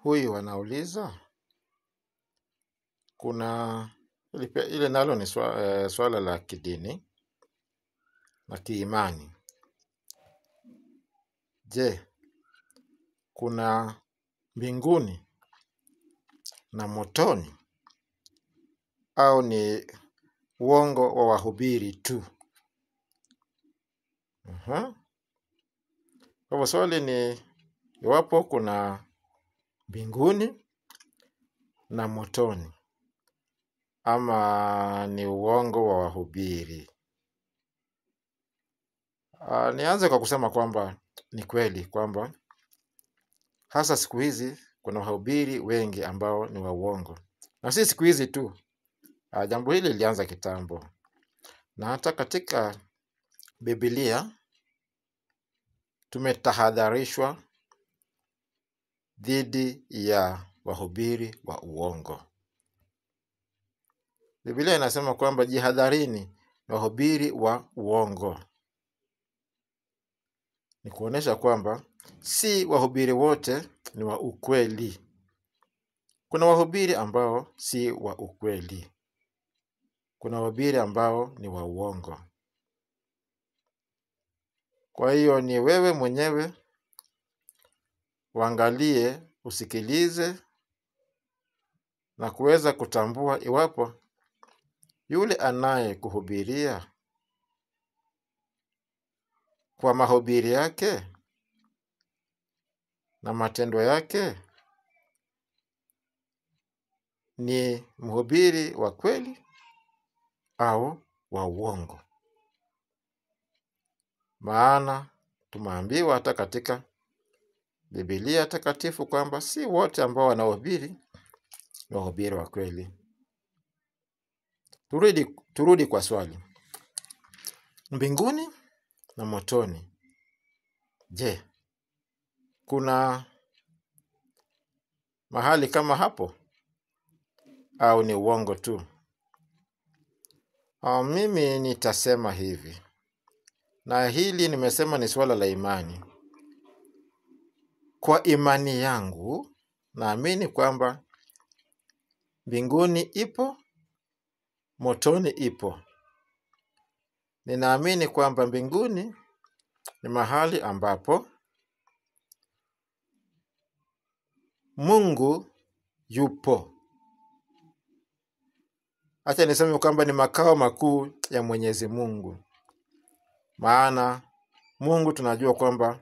Huyu anauliza kuna ile nalo ni swala la kidini na kiimani. Je, kuna mbinguni na motoni au ni uongo wa wahubiri tu? Kwa hivyo swali ni iwapo kuna mbinguni na motoni ama ni uongo wa wahubiri. Nianze kwa kusema kwamba ni kweli kwamba hasa siku hizi kuna wahubiri wengi ambao ni wa uongo. Na si siku hizi tu, jambo hili lilianza kitambo. Na hata katika Biblia tumetahadharishwa dhidi ya wahubiri wa uongo. Biblia inasema kwamba jihadharini na wahubiri wa uongo. Ni kuonesha kwamba si wahubiri wote ni wa ukweli. Kuna wahubiri ambao si wa ukweli. Kuna wahubiri ambao ni wa uongo. Kwa hiyo ni wewe mwenyewe uangalie, usikilize na kuweza kutambua iwapo yule anaye kuhubiria kwa mahubiri yake na matendo yake ni mhubiri wa kweli au wa uongo. Maana tumeambiwa hata katika Biblia takatifu kwamba si wote ambao wanahubiri ni wahubiri wa kweli. Turudi kwa swali. Mbinguni na motoni. Je, kuna mahali kama hapo au ni uongo tu? Mimi nitasema hivi. Na hili nimesema ni swala la imani. Kwa imani yangu, naamini kwamba mbinguni ipo, motoni ipo. Ninaamini kwamba mbinguni ni mahali ambapo Mungu yupo. Acha niseme kwamba ni makao makuu ya Mwenyezi Mungu. Maana Mungu tunajua kwamba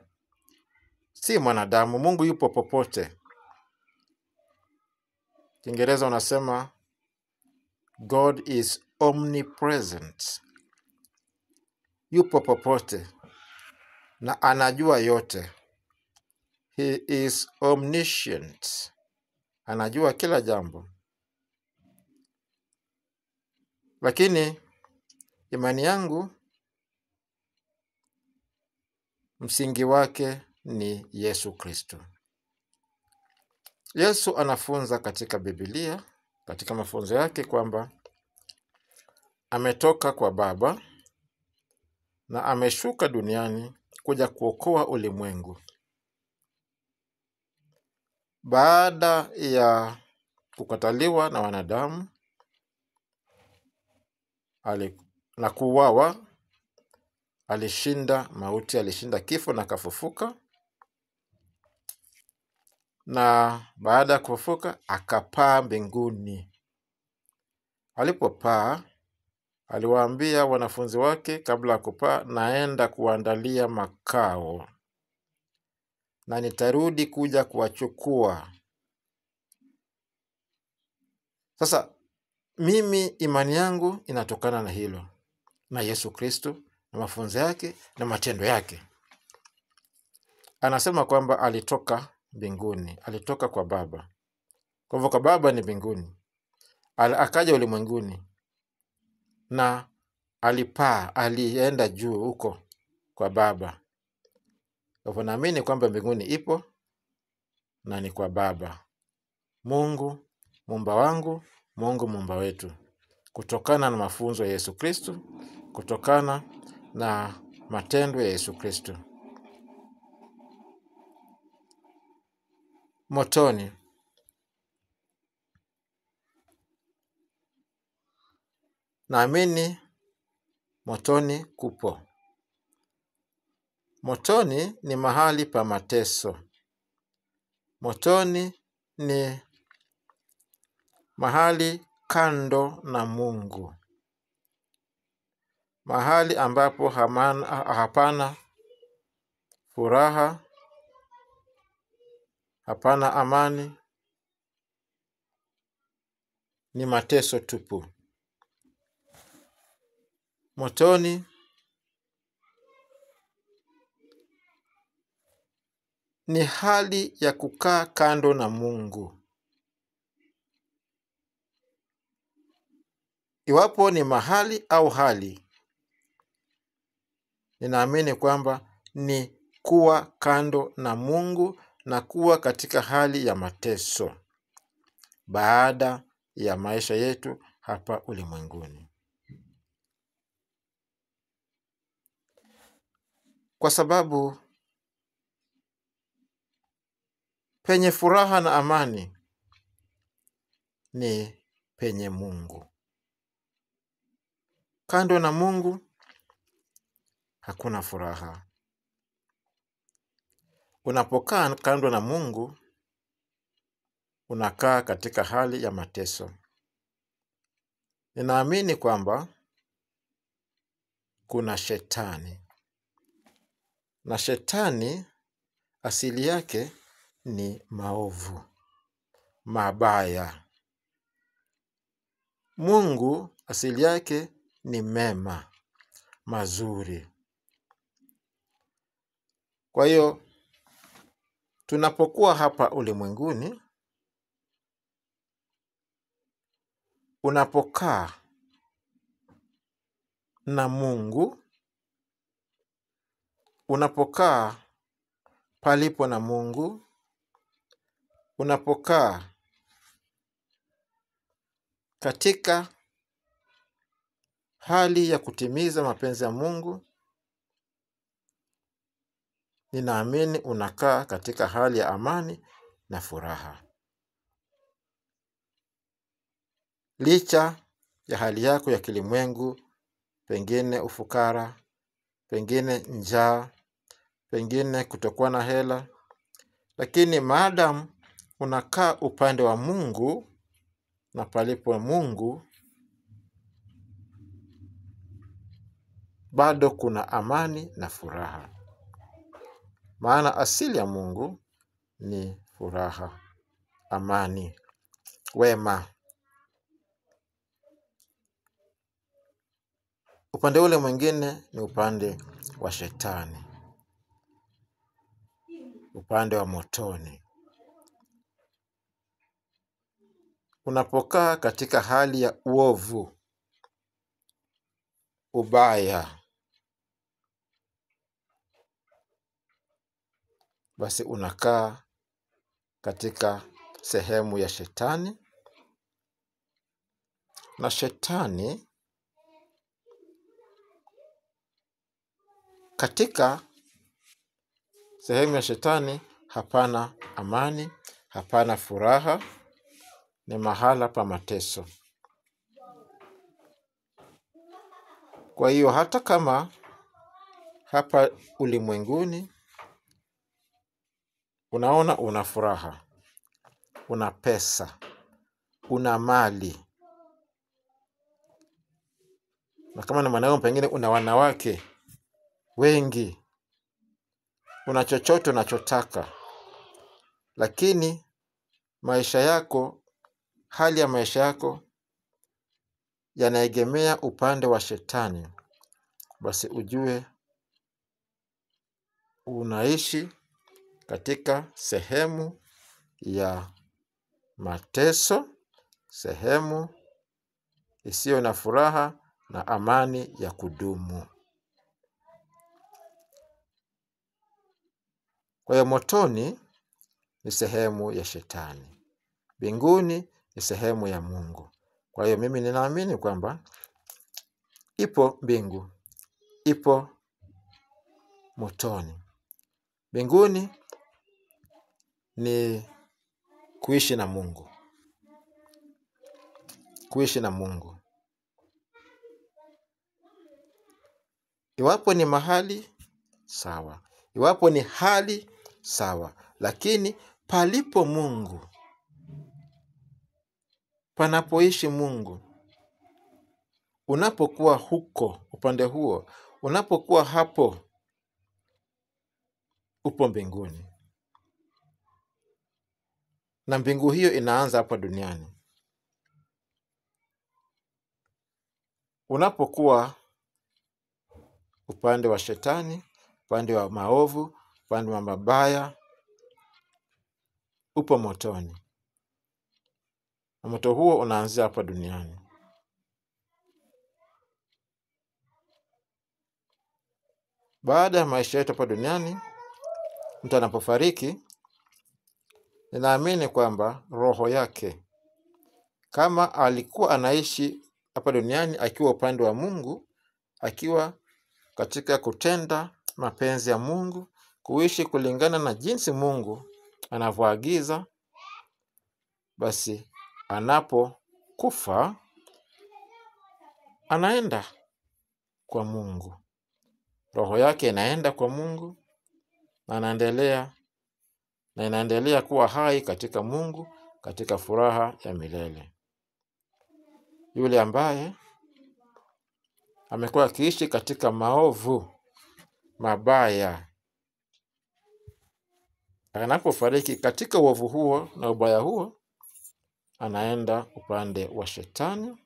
si mwanadamu. Mungu yupo popote. Kiingereza unasema God is omnipresent. Yupo popote na anajua yote. He is omniscient. Anajua kila jambo. Lakini imani yangu msingi wake ni Yesu Kristo. Yesu anafunza katika Biblia, katika mafunzo yake kwamba ametoka kwa Baba na ameshuka duniani kuja kuokoa ulimwengu. Baada ya kukataliwa na wanadamu na kuuawa, alishinda mauti, alishinda kifo na akafufuka. Na baada ya kufufuka akapaa mbinguni. Alipopaa, aliwaambia wanafunzi wake kabla ya kupaa, naenda kuandalia makao na nitarudi kuja kuwachukua. Sasa mimi imani yangu inatokana na hilo, na Yesu Kristo na mafunzo yake na matendo yake. Anasema kwamba alitoka mbinguni, alitoka kwa Baba. Kwa hivyo kwa Baba ni mbinguni. Akaja ulimwenguni na alipaa, alienda juu huko kwa Baba. Kwa hivyo naamini kwamba mbinguni ipo na ni kwa Baba. Mungu Muumba wangu, Mungu Muumba wetu. Kutokana na mafunzo ya Yesu Kristo, kutokana na matendo ya Yesu Kristo. Motoni. naamini motoni kupo. Motoni ni mahali pa mateso. Motoni ni mahali kando na Mungu. Mahali ambapo hapana furaha, hapana amani, ni mateso tupu. Motoni ni hali ya kukaa kando na Mungu. Iwapo ni mahali au hali, ninaamini kwamba ni kuwa kando na Mungu na kuwa katika hali ya mateso baada ya maisha yetu hapa ulimwenguni. Kwa sababu penye furaha na amani ni penye Mungu. Kando na Mungu hakuna furaha. Unapokaa kando na Mungu, unakaa katika hali ya mateso. Ninaamini kwamba kuna shetani. Na shetani asili yake ni maovu, mabaya. Mungu asili yake ni mema, mazuri. Kwa hiyo tunapokuwa hapa ulimwenguni, unapokaa na Mungu, unapokaa palipo na Mungu, unapokaa katika hali ya kutimiza mapenzi ya Mungu, ninaamini unakaa katika hali ya amani na furaha. Licha ya hali yako ya kilimwengu, pengine ufukara, pengine njaa, pengine kutokuwa na hela, lakini maadamu unakaa upande wa Mungu na palipo Mungu, bado kuna amani na furaha. Maana asili ya Mungu ni furaha, amani, wema. Upande ule mwingine ni upande wa shetani, upande wa motoni. Unapokaa katika hali ya uovu, ubaya, basi unakaa katika sehemu ya shetani. Na shetani, katika sehemu ya shetani hapana amani, hapana furaha, ni mahala pa mateso. Kwa hiyo hata kama hapa ulimwenguni unaona una furaha, una pesa, una mali, na kama ni mwanaume pengine una wanawake wengi, una chochote unachotaka, lakini maisha yako, hali ya maisha yako yanaegemea upande wa shetani, basi ujue unaishi katika sehemu ya mateso, sehemu isiyo na furaha na amani ya kudumu. Kwa hiyo motoni ni sehemu ya shetani, mbinguni ni sehemu ya Mungu. Kwa hiyo mimi ninaamini kwamba ipo mbingu, ipo motoni. Mbinguni ni kuishi na Mungu, kuishi na Mungu. Iwapo ni mahali, sawa. Iwapo ni hali, sawa. Lakini palipo Mungu, panapoishi Mungu, unapokuwa huko, upande huo, unapokuwa hapo, upo mbinguni. Na mbingu hiyo inaanza hapa duniani. Unapokuwa upande wa shetani, upande wa maovu, upande wa mabaya, upo motoni. Na moto huo unaanzia hapa duniani. Baada ya maisha yetu hapa duniani, mtu anapofariki, ninaamini kwamba roho yake, kama alikuwa anaishi hapa duniani akiwa upande wa Mungu, akiwa katika kutenda mapenzi ya Mungu, kuishi kulingana na jinsi Mungu anavyoagiza, basi anapokufa anaenda kwa Mungu. Roho yake inaenda kwa Mungu na inaendelea kuwa hai katika Mungu, katika furaha ya milele. Yule ambaye amekuwa akiishi katika maovu, mabaya, anapofariki katika uovu huo na ubaya huo, anaenda upande wa shetani,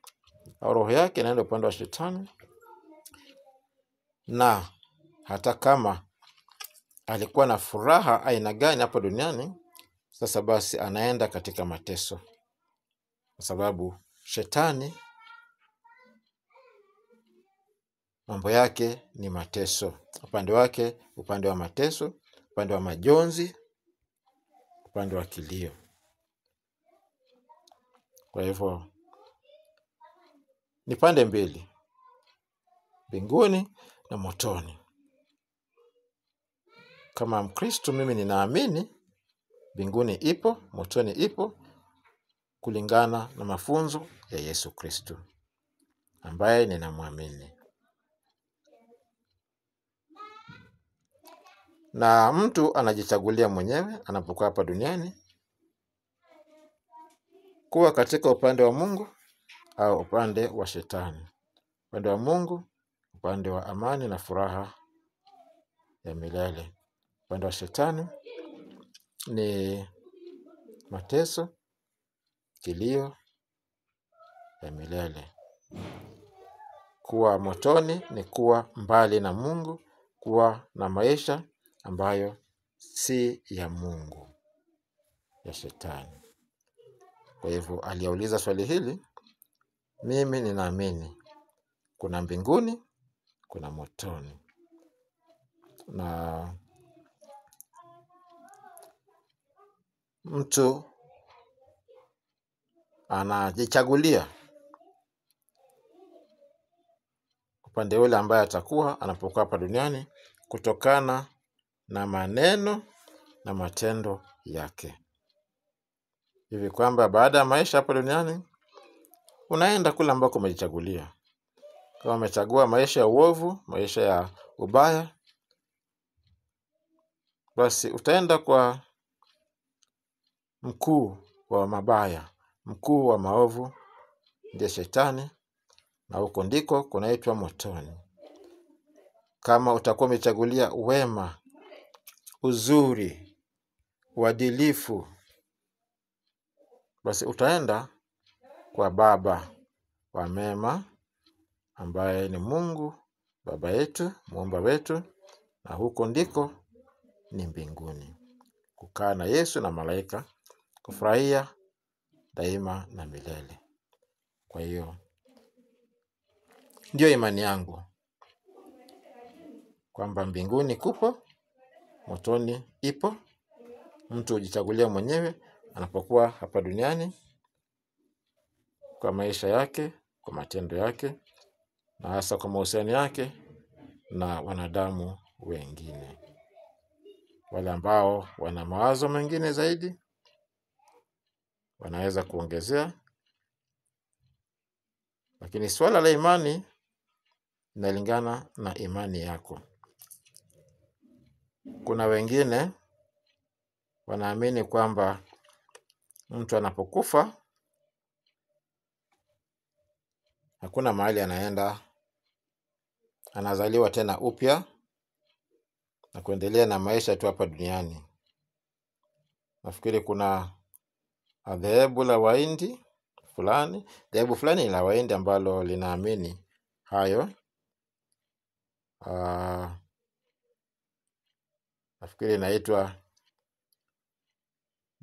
au roho yake inaenda upande wa shetani. Na hata kama alikuwa na furaha aina gani hapo duniani, sasa basi anaenda katika mateso. Kwa sababu shetani mambo yake ni mateso. Upande wake, upande wa mateso, upande wa majonzi, upande wa kilio. Kwa hivyo ni pande mbili, mbinguni na motoni. Kama Mkristo mimi ninaamini mbinguni ipo, motoni ipo, kulingana na mafunzo ya Yesu Kristo, ambaye ninamwamini. Na mtu anajichagulia mwenyewe anapokuwa hapa duniani kuwa katika upande wa Mungu au upande wa shetani. Upande wa Mungu, upande wa amani na furaha ya milele. Upande wa shetani ni mateso, kilio ya milele. Kuwa motoni ni kuwa mbali na Mungu, kuwa na maisha ambayo si ya Mungu, ya shetani. Kwa hivyo aliyeuliza swali hili, mimi ninaamini kuna mbinguni, kuna motoni. Na mtu anajichagulia upande ule ambaye atakuwa anapokuwa hapa duniani kutokana na maneno na matendo yake. Hivi kwamba baada ya maisha hapa duniani unaenda kule ambako umejichagulia. Kama umechagua maisha ya uovu, maisha ya ubaya, basi utaenda kwa mkuu wa mabaya, mkuu wa maovu, ndiye shetani, na huko ndiko kunaitwa motoni. Kama utakuwa umechagulia wema, uzuri, uadilifu, basi utaenda kwa Baba wa mema, ambaye ni Mungu, Baba yetu, Muumba wetu, na huko ndiko ni mbinguni. Kukaa na Yesu na malaika, kufurahia daima na milele. Kwa hiyo ndio imani yangu kwamba mbinguni kupo, motoni ipo. Mtu hujichagulia mwenyewe anapokuwa hapa duniani, kwa maisha yake, kwa matendo yake, na hasa kwa mahusiano yake na wanadamu wengine. Wale ambao wana mawazo mengine zaidi wanaweza kuongezea, lakini swala la imani inalingana na imani yako. Kuna wengine wanaamini kwamba mtu anapokufa hakuna mahali anaenda, anazaliwa tena upya na kuendelea na maisha tu hapa duniani. Nafikiri kuna dhehebu la Wahindi fulani, dhehebu fulani la Wahindi ambalo linaamini hayo. Nafikiri inaitwa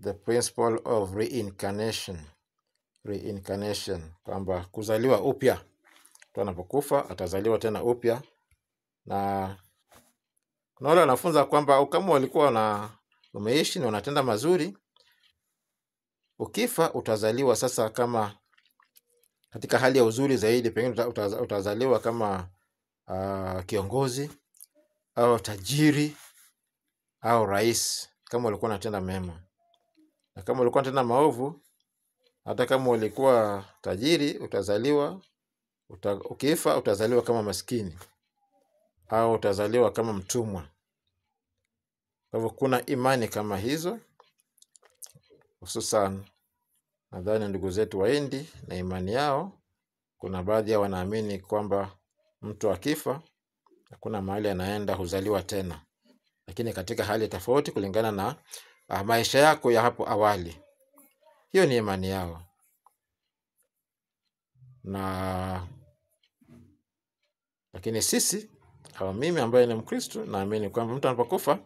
the principle of reincarnation, kwamba kuzaliwa upya. Mtu anapokufa atazaliwa tena upya, na kuna wale wanafunza kwamba kama walikuwa umeishi na unatenda mazuri, ukifa utazaliwa sasa kama katika hali ya uzuri zaidi. Pengine utazaliwa kama kiongozi au tajiri au rais, kama ulikuwa unatenda mema. Na kama ulikuwa unatenda maovu, hata kama ulikuwa tajiri, ukifa utazaliwa kama maskini au utazaliwa kama mtumwa. Kwa hivyo kuna imani kama hizo, hususan nadhani ndugu zetu Wahindi na imani yao. Kuna baadhi ya wanaamini kwamba mtu akifa hakuna mahali anaenda, huzaliwa tena, lakini katika hali tofauti kulingana na maisha yako ya hapo awali. Hiyo ni imani yao. Lakini sisi au mimi ambaye ni Mkristo naamini kwamba mtu anapokufa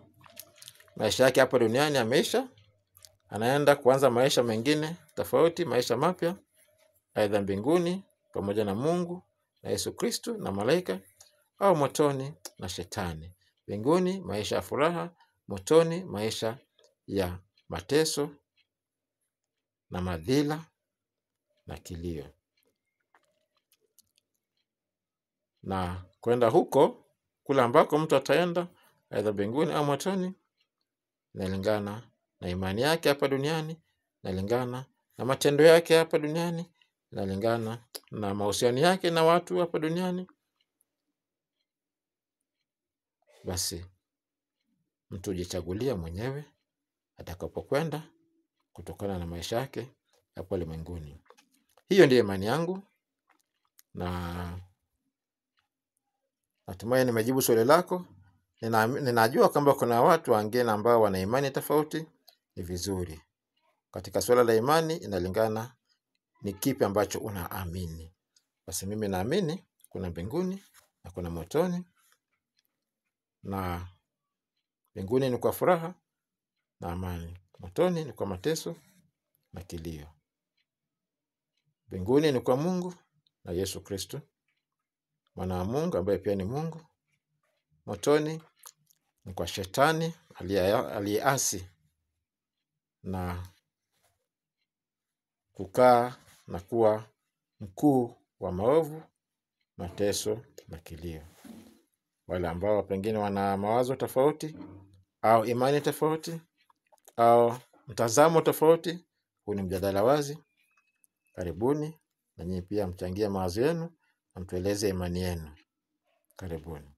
maisha yake hapa duniani ameisha, anaenda kuanza maisha mengine tofauti, maisha mapya, aidha mbinguni pamoja na Mungu na Yesu Kristo na malaika, au motoni na shetani. Mbinguni maisha ya furaha, motoni maisha ya mateso na madhila na kilio. Na kwenda huko kula ambako mtu ataenda, aidha mbinguni au motoni, inalingana na imani yake hapa duniani, inalingana na matendo yake hapa duniani, inalingana na mahusiano yake na watu hapa duniani. Basi mtu jichagulia mwenyewe atakapokwenda kutokana na maisha yake hapa ulimwenguni. Hiyo ndiyo imani yangu, na natumai nimejibu swali lako. Ninajua kwamba kuna watu wengine ambao wana imani tofauti. Ni vizuri. Katika swala la imani inalingana ni kipi ambacho unaamini. Basi mimi naamini kuna mbinguni na kuna motoni, na mbinguni ni kwa furaha na amani, motoni ni kwa mateso na kilio. Mbinguni ni kwa Mungu na Yesu Kristo, mwana wa Mungu ambaye pia ni Mungu. Motoni ni kwa shetani aliyeasi na kukaa na kuwa mkuu wa maovu, mateso na kilio. Wale ambao pengine wana mawazo tofauti au imani tofauti au mtazamo tofauti, huu ni mjadala wazi. Karibuni na nyinyi pia mchangie mawazo yenu na mtueleze imani yenu. Karibuni.